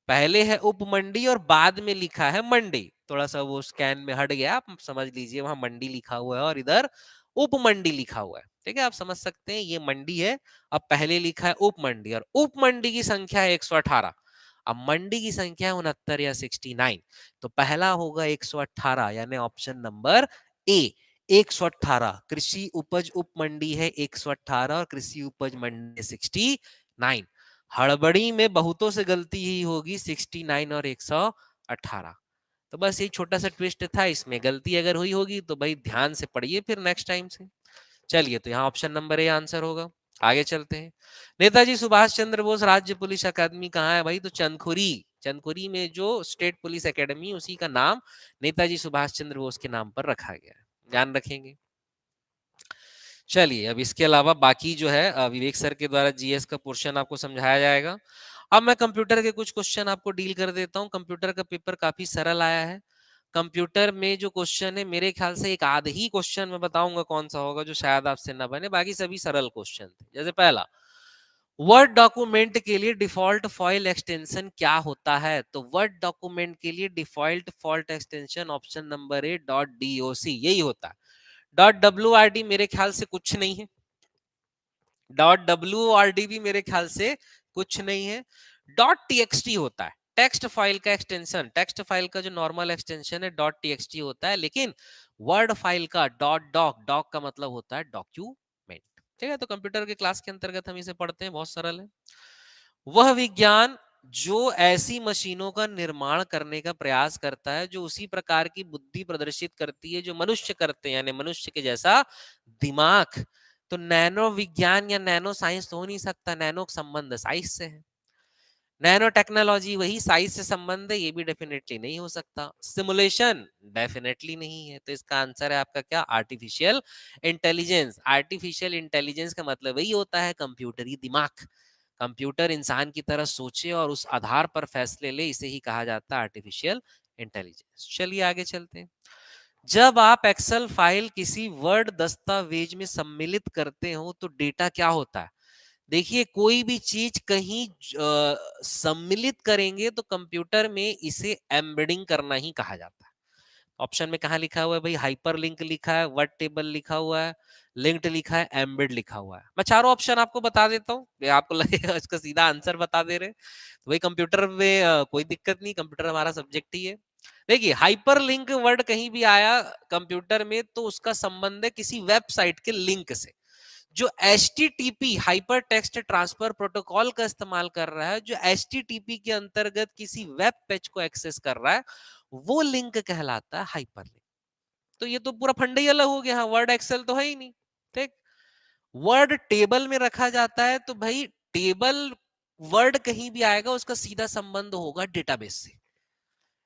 पहले है उपमंडी और बाद में लिखा है मंडी। थोड़ा सा वो स्कैन में हट गया, आप समझ लीजिए, वहां मंडी लिखा हुआ है और इधर उपमंडी लिखा हुआ है। ठीक है, आप समझ सकते हैं ये मंडी है, अब पहले लिखा है उपमंडी, और उपमंडी की संख्या है 118, अब मंडी की संख्या है 69 या 69। तो पहला होगा 118, यानी ऑप्शन नंबर ए 118। कृषि उपज उप मंडी है 118 और कृषि उपज मंडी 69। हड़बड़ी में बहुतों से गलती ही होगी 69 और 118। तो बस ये छोटा सा ट्विस्ट था, इसमें गलती अगर हुई होगी तो भाई ध्यान से पढ़िए फिर नेक्स्ट टाइम से। चलिए तो यहाँ ऑप्शन नंबर ए आंसर होगा। आगे चलते हैं। नेताजी सुभाष चंद्र बोस राज्य पुलिस अकादमी कहाँ है भाई, तो चंदखुरी, चंदखुरी में जो स्टेट पुलिस एकेडमी, उसी का नाम नेताजी सुभाष चंद्र बोस के नाम पर रखा गया है, ध्यान रखेंगे। चलिए अब इसके अलावा बाकी जो है विवेक सर के द्वारा जीएस का पोर्शन आपको समझाया जाएगा। अब मैं कंप्यूटर के कुछ क्वेश्चन आपको डील कर देता हूँ। कंप्यूटर का पेपर काफी सरल आया है। कंप्यूटर में जो क्वेश्चन है मेरे ख्याल से एक आध ही क्वेश्चन मैं बताऊंगा कौन सा होगा जो शायद आपसे ना बने, बाकी सभी सरल क्वेश्चन थे। जैसे पहला, वर्ड डॉक्यूमेंट के लिए डिफॉल्ट फाइल एक्सटेंशन क्या होता है, तो वर्ड डॉक्यूमेंट के लिए default fault extension option number A .doc यही होता है। .wrd मेरे ख्याल से कुछ नहीं है, .wrd भी मेरे ख्याल से कुछ नहीं है। .txt होता है टेक्स्ट फाइल का एक्सटेंशन, टेक्स्ट फाइल का जो नॉर्मल एक्सटेंशन है .txt होता है, लेकिन वर्ड फाइल का .doc, डॉक का मतलब होता है डॉक्यूमेंट। ठीक है, तो कंप्यूटर के क्लास के अंतर्गत हम इसे पढ़ते हैं, बहुत सरल है। वह विज्ञान जो ऐसी मशीनों का निर्माण करने का प्रयास करता है जो उसी प्रकार की बुद्धि प्रदर्शित करती है जो मनुष्य करते हैं, यानी मनुष्य के जैसा दिमाग। तो नैनो विज्ञान या नैनो साइंस तो हो नहीं सकता, नैनो संबंध साइंस से है। नैनो टेक्नोलॉजी वही साइंस से संबंध है, ये भी डेफिनेटली नहीं हो सकता। सिमुलेशन डेफिनेटली नहीं है, तो इसका आंसर है आपका क्या, आर्टिफिशियल इंटेलिजेंस। आर्टिफिशियल इंटेलिजेंस का मतलब वही होता है कंप्यूटरी दिमाग। कंप्यूटर इंसान की तरह सोचे और उस आधार पर फैसले ले, इसे ही कहा जाता है आर्टिफिशियल इंटेलिजेंस। चलिए आगे चलते हैं। जब आप एक्सेल फाइल किसी वर्ड दस्तावेज में सम्मिलित करते हो तो डेटा क्या होता है। देखिए कोई भी चीज कहीं सम्मिलित करेंगे तो कंप्यूटर में इसे एम्बेडिंग करना ही कहा जाता है। ऑप्शन में कहा लिखा हुआ है भाई, हाइपर लिंक लिखा है, वर्ड टेबल लिखा हुआ है, लिंक्ड लिखा है, एम्बेड लिखा हुआ है। मैं चारों ऑप्शन आपको बता देता हूँ, ये आपको लगेगा इसका सीधा आंसर बता दे रहे, तो भाई कंप्यूटर में कोई दिक्कत नहीं, कंप्यूटर हमारा सब्जेक्ट ही है। देखिए हाइपर लिंक वर्ड कहीं भी आया कंप्यूटर में तो उसका संबंध है किसी वेबसाइट के लिंक से। जो HTTP hyper text transfer protocol का इस्तेमाल कर रहा है, जो HTTP के अंतर्गत किसी वेब पेज को एक्सेस कर रहा है, वो लिंक कहलाता है हाइपरलिंक। तो ये तो पूरा फंडा ही अलग हो गया। हाँ, वर्ड एक्सेल तो है ही नहीं। ठीक, वर्ड टेबल में रखा जाता है तो भाई टेबल वर्ड कहीं भी आएगा उसका सीधा संबंध होगा डेटाबेस से।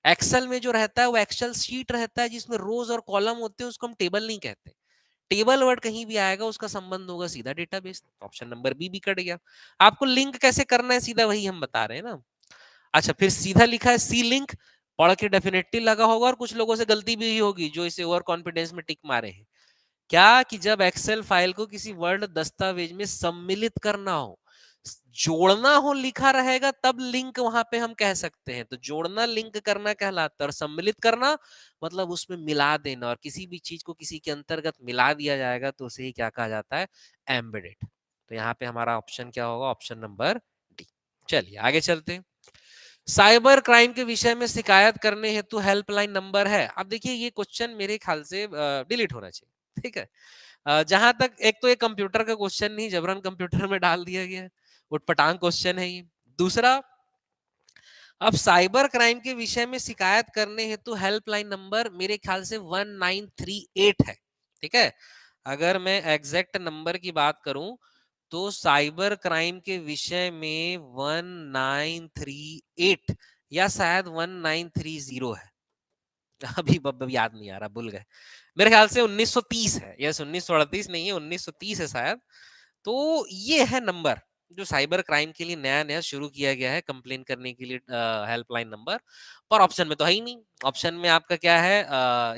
एक्सेल में जो रहता है वो एक्सेल शीट रहता है जिसमें रोज और कॉलम होते हैं, उसको हम टेबल नहीं कहते। टेबल वर्ड कहीं भी आएगा उसका संबंध होगा सीधा डेटाबेस। ऑप्शन नंबर बी भी कट गया। आपको लिंक कैसे करना है सीधा वही हम बता रहे हैं ना। अच्छा, फिर सीधा लिखा है सी लिंक, पढ़ के डेफिनेटली लगा होगा, और कुछ लोगों से गलती भी होगी जो इसे ओवर कॉन्फिडेंस में टिक मारे हैं। क्या कि जब एक्सेल फाइल को किसी वर्ड दस्तावेज में सम्मिलित करना हो, जोड़ना हो लिखा रहेगा तब लिंक वहां पे हम कह सकते हैं। तो जोड़ना लिंक करना कहलाता है, और सम्मिलित करना मतलब उसमें मिला देना, और किसी भी चीज को किसी के अंतर्गत मिला दिया जाएगा तो उसे ही क्या कहा जाता है, एम्बेडेड। तो यहाँ पे हमारा ऑप्शन क्या होगा, ऑप्शन नंबर डी। चलिए आगे चलते हैं। साइबर क्राइम के विषय में शिकायत करने हेतु हेल्पलाइन नंबर है। अब देखिए ये क्वेश्चन मेरे ख्याल से डिलीट होना चाहिए। ठीक है, जहां तक एक तो ये कंप्यूटर का क्वेश्चन नहीं, जबरन कंप्यूटर में डाल दिया गया है, उटपटांग क्वेश्चन है ये। दूसरा, अब साइबर क्राइम के विषय में शिकायत करने हेतु हेल्पलाइन नंबर मेरे ख्याल से 1938 है। ठीक है, अगर मैं एग्जैक्ट नंबर की बात करूं तो साइबर क्राइम के विषय में 1938 या शायद 1930 है। अभी याद नहीं आ रहा, भूल गए। मेरे ख्याल से 1930 है। यस, 1938 नहीं है, 1930 है शायद। तो ये है नंबर जो साइबर क्राइम के लिए नया नया शुरू किया गया है कंप्लेन करने के लिए, हेल्पलाइन नंबर। पर ऑप्शन में तो है ही नहीं। ऑप्शन में आपका क्या है,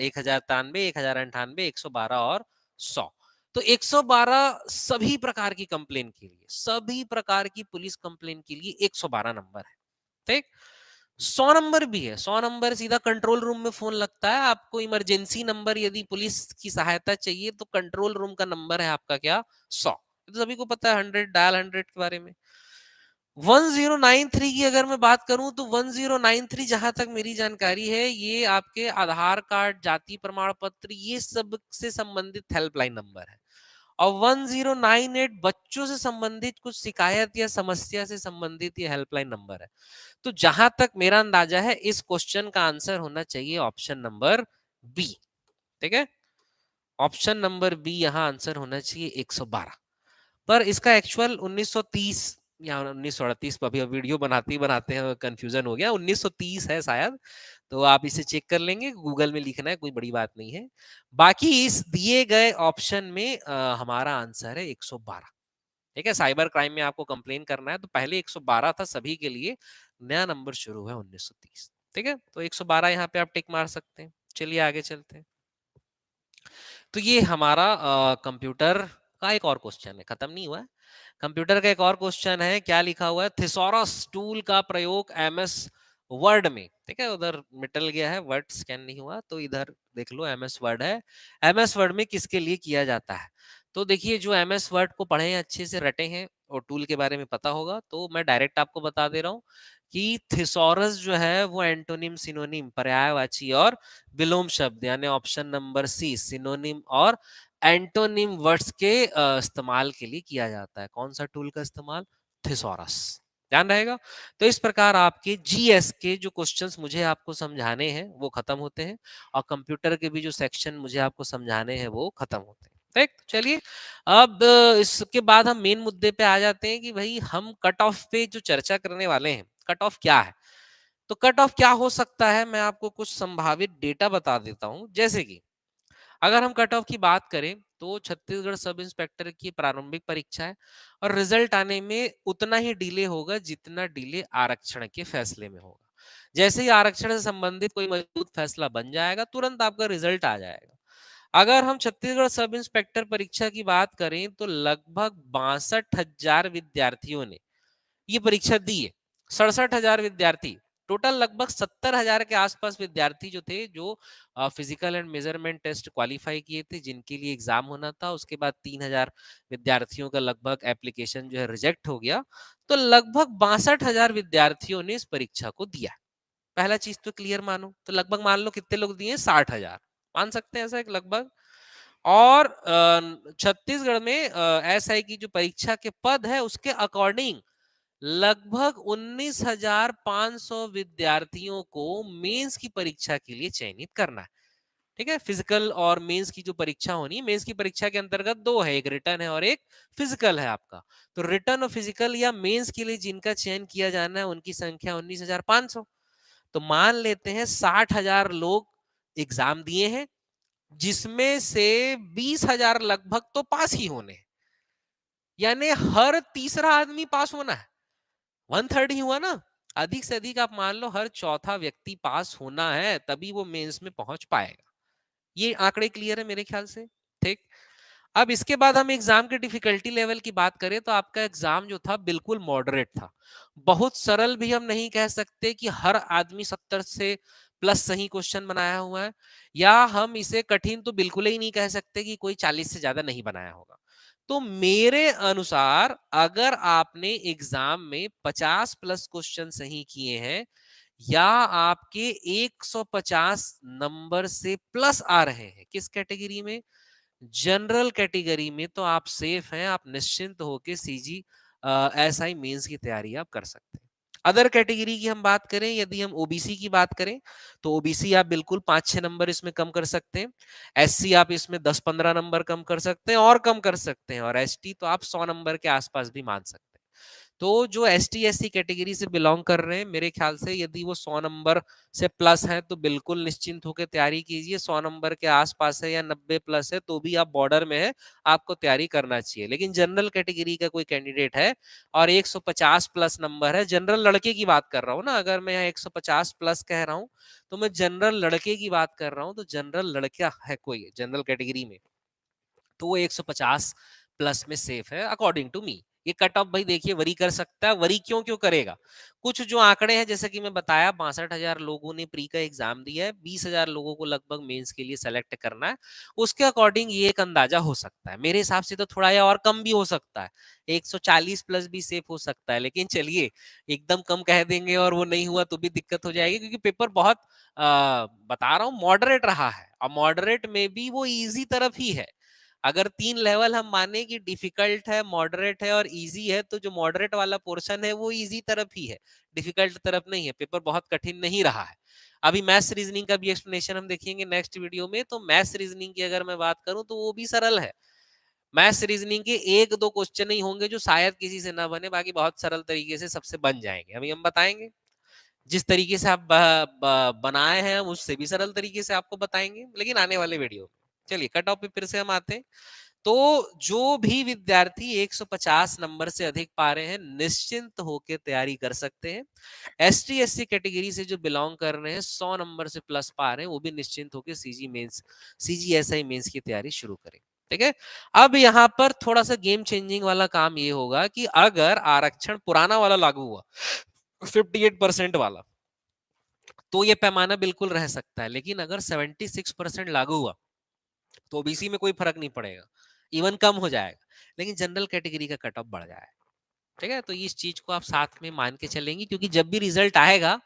1093, 1098, 112 और 100। तो 112 सभी प्रकार की कंप्लेन के लिए, सभी प्रकार की पुलिस कंप्लेन के लिए 112 नंबर है। ठीक, 100 नंबर भी है। 100 नंबर सीधा कंट्रोल रूम में फोन लगता है। आपको इमरजेंसी नंबर यदि पुलिस की सहायता चाहिए तो कंट्रोल रूम का नंबर है आपका क्या, 100। तो सभी को पता है 100, डायल 100 के बारे में। 1093 की अगर मैं बात करूं तो 1093 जहां तक मेरी जानकारी है ये आपके आधार कार्ड, जाति प्रमाण पत्र, ये सब से संबंधित हेल्पलाइन नंबर है। और 1098 बच्चों से संबंधित कुछ शिकायत या समस्या से संबंधित ये हेल्पलाइन नंबर है। तो जहां तक मेरा अंदाजा है इस क्वेश्चन का आंसर होना चाहिए ऑप्शन नंबर बी। ठीक है, ऑप्शन नंबर बी यहां आंसर होना चाहिए 112। पर इसका एक्चुअल 1930 या 1938, अभी वीडियो बनाते ही बनाते हैं कंफ्यूजन हो गया, 1930 है शायद। तो आप इसे चेक कर लेंगे, गूगल में लिखना है, कोई बड़ी बात नहीं है। बाकी इस दिए गए ऑप्शन में हमारा आंसर है 112। ठीक है, साइबर क्राइम में आपको कंप्लेन करना है तो पहले 112 था सभी के लिए, नया नंबर शुरू है 1930। ठीक है, तो 112 यहाँ पे आप टिक मार सकते हैं। चलिए आगे चलते हैं। तो ये हमारा कंप्यूटर का एक और क्वेश्चन है, खत्म नहीं हुआ है। कंप्यूटर का एक और क्वेश्चन है, क्या लिखा हुआ है, थिसॉरस टूल का प्रयोग एमएस वर्ड में। ठीक है, उधर मिटल गया है, वर्ड स्कैन नहीं हुआ, तो इधर देख लो एमएस वर्ड है। एमएस वर्ड में किसके लिए किया जाता है। तो देखिए, जो एमएस वर्ड को पढ़े हैं, अच्छे से रटे हैं और टूल के बारे में पता होगा, तो मैं डायरेक्ट आपको बता दे रहा हूँ कि थिसॉरस जो है वो एंटोनिम, सिनोनिम, पर्यायवाची और विलोम शब्द, यानी ऑप्शन नंबर सी सिनोनिम और एंटोनिम वर्ड्स के इस्तेमाल के लिए किया जाता है। कौन सा टूल का इस्तेमाल, थिसॉरस। ध्यान रहेगा। तो इस प्रकार आपके जीएस के जो क्वेश्चंस मुझे आपको समझाने हैं वो खत्म होते हैं, और कंप्यूटर के भी जो सेक्शन मुझे आपको समझाने हैं वो खत्म होते हैं। ठीक, चलिए अब इसके बाद हम मेन मुद्दे पे आ जाते हैं कि भाई हम कट ऑफ पे जो चर्चा करने वाले हैं, कट ऑफ क्या है। तो कट ऑफ क्या हो सकता है, मैं आपको कुछ संभावित डेटा बता देता हूं। जैसे कि अगर हम कट ऑफ की बात करें तो छत्तीसगढ़ सब इंस्पेक्टर की प्रारंभिक परीक्षा है, और रिजल्ट आने में उतना ही डिले होगा जितना डिले आरक्षण के फैसले में होगा। जैसे ही आरक्षण से संबंधित कोई मजबूत फैसला बन जाएगा तुरंत आपका रिजल्ट आ जाएगा। अगर हम छत्तीसगढ़ सब इंस्पेक्टर परीक्षा की बात करें तो लगभग 62,000 विद्यार्थियों ने ये परीक्षा दी है। 67,000 विद्यार्थी टोटल, लगभग 70,000 के आसपास विद्यार्थी जो थे, जो physical and measurement test qualify किए थे, जिनके लिए एग्जाम होना था। उसके बाद 3,000 विद्यार्थियों का लगभग एप्लीकेशन जो है रिजेक्ट हो गया। तो लगभग 62,000 विद्यार्थियों ने इस परीक्षा को दिया। पहला चीज तो क्लियर मानो, तो लगभग मान लो कितने लोग दिए, 60,000। मान सकते हैं ऐसा एक लगभग। और छत्तीसगढ़ में एसआई की जो परीक्षा के पद है उसके अकॉर्डिंग लगभग 19,500 विद्यार्थियों को मेंस की परीक्षा के लिए चयनित करना है। ठीक है, फिजिकल और मेंस की जो परीक्षा होनी है, मेंस की परीक्षा के अंतर्गत दो है, एक रिटर्न है और एक फिजिकल है आपका। तो रिटर्न और फिजिकल या मेंस के लिए जिनका चयन किया जाना है उनकी संख्या 19,500। तो मान लेते हैं 60,000 लोग एग्जाम दिए हैं, जिसमें से 20,000 लगभग तो पास ही होने हैं। यानी हर तीसरा आदमी पास होना है, 1/3 ही हुआ ना। अधिक से अधिक आप मान लो हर चौथा व्यक्ति पास होना है, तभी वो मेंस में पहुंच पाएगा। ये आंकड़े क्लियर है मेरे ख्याल से। ठीक। अब इसके बाद हम एग्जाम के डिफिकल्टी लेवल की बात करें तो आपका एग्जाम जो था बिल्कुल मॉडरेट था। बहुत सरल भी हम नहीं कह सकते कि हर आदमी 70 से प्लस सही क्वेश्चन बनाया हुआ है, या हम इसे कठिन तो बिल्कुल ही नहीं कह सकते कि कोई 40 से ज्यादा नहीं बनाया होगा। तो मेरे अनुसार अगर आपने एग्जाम में 50 प्लस क्वेश्चन सही किए हैं, या आपके 150 नंबर से प्लस आ रहे हैं, किस कैटेगरी में? जनरल कैटेगरी में, तो आप सेफ हैं, आप निश्चिंत होकर सीजी एसआई मेंस की तैयारी आप कर सकते हैं। अदर कैटेगरी की हम बात करें, यदि हम ओबीसी की बात करें, तो ओबीसी आप बिल्कुल 5-6 नंबर इसमें कम कर सकते हैं। एससी आप इसमें 10-15 नंबर कम कर सकते हैं और कम कर सकते हैं, और एसटी तो आप 100 नंबर के आसपास भी मान सकते हैं। तो जो S T S C category से बिलोंग कर रहे हैं, मेरे ख्याल से यदि वो 100 नंबर से प्लस है तो बिल्कुल निश्चिंत होकर तैयारी कीजिए। 100 नंबर के आसपास है या 90 प्लस है तो भी आप बॉर्डर में है, आपको तैयारी करना चाहिए। लेकिन जनरल कैटेगरी का कोई कैंडिडेट है और 150 प्लस नंबर है, जनरल लड़के की बात कर रहा हूँ ना, अगर मैं यहाँ 150 प्लस कह रहा हूँ तो मैं जनरल लड़के की बात कर रहा हूँ। तो जनरल लड़का है कोई जनरल कैटेगरी में, तो वो 150 प्लस में सेफ है अकॉर्डिंग टू मी। ये कट ऑफ भाई देखिए वरी कर सकता है, वरी क्यों क्यों करेगा? कुछ जो आंकड़े हैं जैसे कि मैं बताया, 62,000 लोगों ने प्री का एग्जाम दिया है, 20,000 लोगों को लगभग मेंस के लिए सेलेक्ट करना है। उसके अकॉर्डिंग ये एक अंदाजा हो सकता है, मेरे हिसाब से तो थोड़ा या और कम भी हो सकता है, 140 प्लस भी सेफ हो सकता है। लेकिन चलिए एकदम कम कह देंगे और वो नहीं हुआ तो भी दिक्कत हो जाएगी, क्योंकि पेपर बहुत बता रहा हूँ मॉडरेट रहा है, और मॉडरेट में भी वो इजी तरफ ही है। अगर 3 लेवल हम माने कि डिफिकल्ट है, मॉडरेट है और इजी है, तो जो मॉडरेट वाला पोर्शन है वो इजी तरफ ही है, डिफिकल्ट तरफ नहीं है। पेपर बहुत कठिन नहीं रहा है। अभी मैथ्स रीजनिंग का भी एक्सप्लेनेशन हम देखेंगे नेक्स्ट वीडियो में। तो मैथ्स रीजनिंग की अगर मैं बात करूं तो वो भी सरल है। मैथ्स रीजनिंग के 1-2 क्वेश्चन ही होंगे जो शायद किसी से ना बने, बाकी बहुत सरल तरीके से सबसे बन जाएंगे। अभी हम बताएंगे जिस तरीके से आप बनाए हैं, हम उससे भी सरल तरीके से आपको बताएंगे, लेकिन आने वाले वीडियो में। चलिए कट ऑफ पे फिर से हम आते हैं। तो जो भी विद्यार्थी 150 नंबर से अधिक पा रहे हैं, निश्चिंत होकर तैयारी कर सकते हैं। एसटी एससी कैटेगरी से जो बिलोंग कर रहे हैं, 100 नंबर से प्लस पा रहे हैं, वो भी निश्चिंत होकर CG mains, CG SI mains की तैयारी शुरू करें। ठीक है। अब यहाँ पर थोड़ा सा गेम चेंजिंग वाला काम ये होगा कि अगर आरक्षण पुराना वाला लागू हुआ, 58% वाला, तो ये पैमाना बिल्कुल रह सकता है। लेकिन अगर 76% लागू हुआ तो ओबीसी में कोई फर्क नहीं पड़ेगा, इवन कम हो जाएगा, लेकिन जनरल कैटेगरी का कट ऑफ बढ़ जाएगा। ठीक है, तो इस चीज को आप साथ में मान के चलेंगे, क्योंकि जब भी रिजल्ट आएगा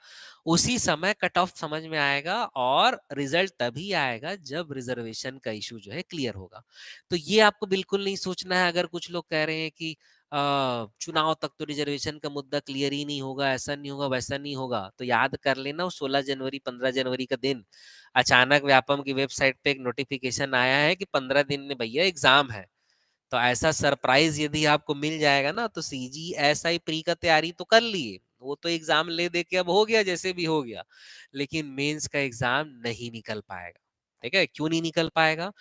उसी समय कट ऑफ समझ में आएगा, और रिजल्ट तभी आएगा जब रिजर्वेशन का इशू जो है क्लियर होगा। तो ये आपको बिल्कुल नहीं सोचना है। अगर कुछ लोग कह रहे हैं कि चुनाव तक तो रिजर्वेशन का मुद्दा क्लियर ही नहीं होगा, ऐसा नहीं होगा, वैसा नहीं होगा, तो याद कर लेना वो 16 जनवरी 15 जनवरी का दिन अचानक व्यापम की वेबसाइट पे एक नोटिफिकेशन आया है कि 15 दिन में भैया एग्जाम है। तो ऐसा सरप्राइज यदि आपको मिल जाएगा ना, तो सीजी एसआई प्री का तैयारी तो कर लिए, वो तो एग्जाम ले दे के अब हो गया जैसे भी हो गया, लेकिन मेंस का एग्जाम नहीं निकल पाएगा। ठीक है, क्यों नहीं निकल पाएगा?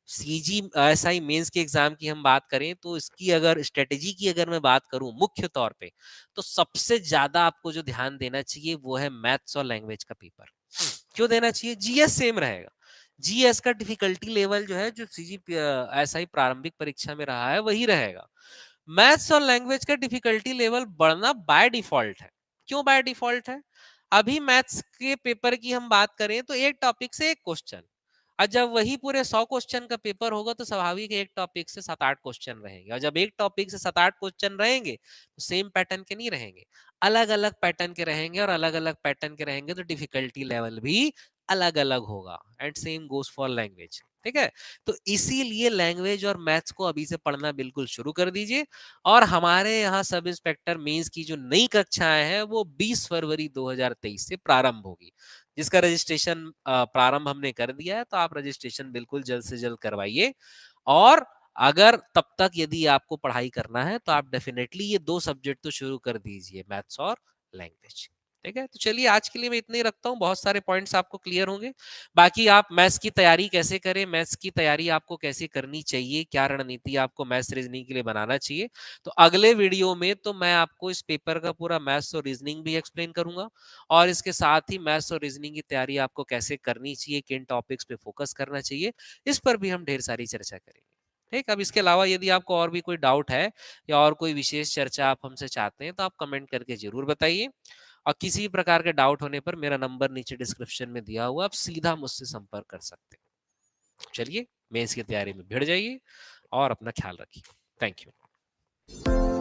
सीजी एसआई मेंस के एग्जाम की हम बात करें तो इसकी अगर स्ट्रेटेजी की अगर मैं बात करूं मुख्य तौर पे, तो सबसे ज्यादा आपको जो ध्यान देना चाहिए वो है मैथ्स और लैंग्वेज का पेपर। क्यों देना चाहिए? जीएस सेम रहेगा। जीएस का डिफिकल्टी लेवल जो है, जो सीजी एसआई प्रारंभिक परीक्षा में रहा है, वही रहेगा। मैथ्स और लैंग्वेज का डिफिकल्टी लेवल बढ़ना बाय डिफॉल्ट है। क्यों बाय डिफॉल्ट है? अभी मैथ्स के पेपर की हम बात करें तो एक टॉपिक से एक क्वेश्चन, और जब वही पूरे 100 क्वेश्चन का पेपर होगा तो स्वाभाविक है एक टॉपिक से 7-8 क्वेश्चन रहेंगे, और जब एक टॉपिक से 7-8 क्वेश्चन रहेंगे तो सेम पैटर्न के नहीं रहेंगे, अलग अलग पैटर्न के रहेंगे, और अलग अलग पैटर्न के रहेंगे तो डिफिकल्टी लेवल भी अलग अलग होगा, and same goes for language. ठीक है, तो इसीलिए लैंग्वेज और मैथ्स को अभी से पढ़ना बिल्कुल शुरू कर दीजिए। और हमारे यहाँ सब इंस्पेक्टर मेंस की जो नई कक्षाएं हैं वो 20 फरवरी 2023 से प्रारंभ होगी, जिसका रजिस्ट्रेशन प्रारंभ हमने कर दिया है। तो आप रजिस्ट्रेशन बिल्कुल जल्द से जल्द करवाइए। और अगर तब तक यदि आपको पढ़ाई करना है तो आप डेफिनेटली ये 2 सब्जेक्ट तो शुरू कर दीजिए, मैथ्स और लैंग्वेज। ठीक है, तो चलिए आज के लिए मैं इतना ही रखता हूँ, बहुत सारे पॉइंट्स आपको क्लियर होंगे। बाकी आप मैथ्स की तैयारी कैसे करें, मैथ्स की तैयारी आपको कैसे करनी चाहिए, क्या रणनीति आपको मैथ्स रीजनिंग के लिए बनाना चाहिए, तो अगले वीडियो में तो मैं आपको इस पेपर का पूरा मैथ्स और रीजनिंग भी एक्सप्लेन करूंगा, और इसके साथ ही मैथ्स और रीजनिंग की तैयारी आपको कैसे करनी चाहिए, किन टॉपिक्स पे फोकस करना चाहिए, इस पर भी हम ढेर सारी चर्चा करेंगे। ठीक, अब इसके अलावा यदि आपको और भी कोई डाउट है या और कोई विशेष चर्चा आप हमसे चाहते हैं तो आप कमेंट करके जरूर बताइए। और किसी प्रकार के डाउट होने पर मेरा नंबर नीचे डिस्क्रिप्शन में दिया हुआ, आप सीधा मुझसे संपर्क कर सकते हैं। चलिए, मेंस की तैयारी में भिड़ जाइए और अपना ख्याल रखिए। Thank you.